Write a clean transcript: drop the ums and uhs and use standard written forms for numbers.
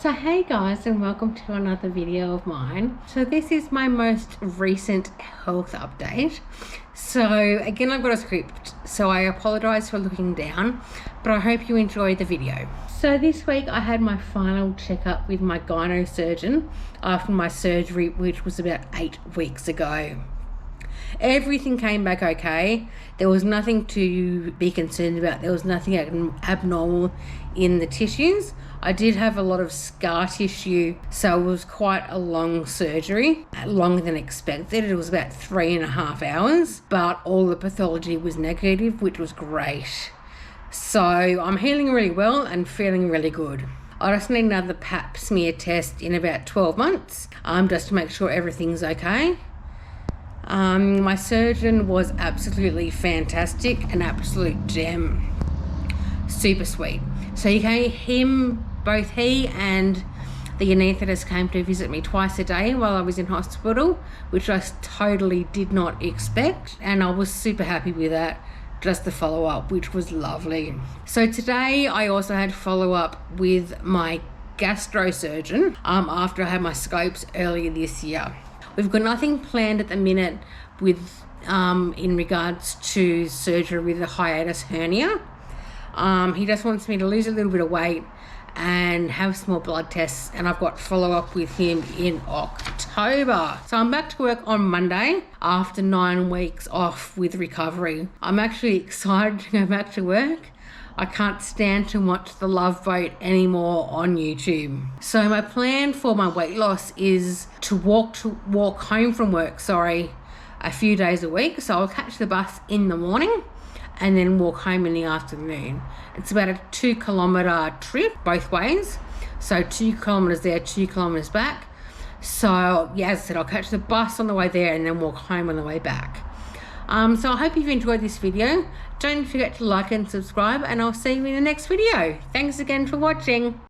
So hey guys, and welcome to another video of mine. So this is my most recent health update. So again, I've got a script, so I apologize for looking down, but I hope you enjoyed the video. So this week I had my final checkup with my gyno surgeon after my surgery, which was about 8 weeks ago. Everything came back okay. There was nothing to be concerned about. There was nothing abnormal in the tissues. I did have a lot of scar tissue, so it was quite a long surgery, longer than expected. It was about 3.5 hours, but all the pathology was negative, which was great. So I'm healing really well and feeling really good. I just need another pap smear test in about 12 months, just to make sure everything's okay. My surgeon was absolutely fantastic, an absolute gem, super sweet. So both he and the anaesthetist came to visit me twice a day while I was in hospital, which I totally did not expect, and I was super happy with that. Just the follow-up, which was lovely. So today I also had follow-up with my gastrosurgeon after I had my scopes earlier this year. We've got nothing planned at the minute with in regards to surgery with a hiatus hernia. He just wants me to lose a little bit of weight and have some more blood tests, and I've got follow-up with him in October. So I'm back to work on Monday after 9 weeks off with recovery. I'm actually excited to go back to work. I can't stand to watch The Love Boat anymore on YouTube. So my plan for my weight loss is to walk home from work, a few days a week. So I'll catch the bus in the morning and then walk home in the afternoon. It's about a 2-kilometer trip both ways. So 2 kilometers there, 2 kilometers back. So yeah, as I said, I'll catch the bus on the way there and then walk home on the way back. So I hope you've enjoyed this video. Don't forget to like and subscribe, and I'll see you in the next video. Thanks again for watching.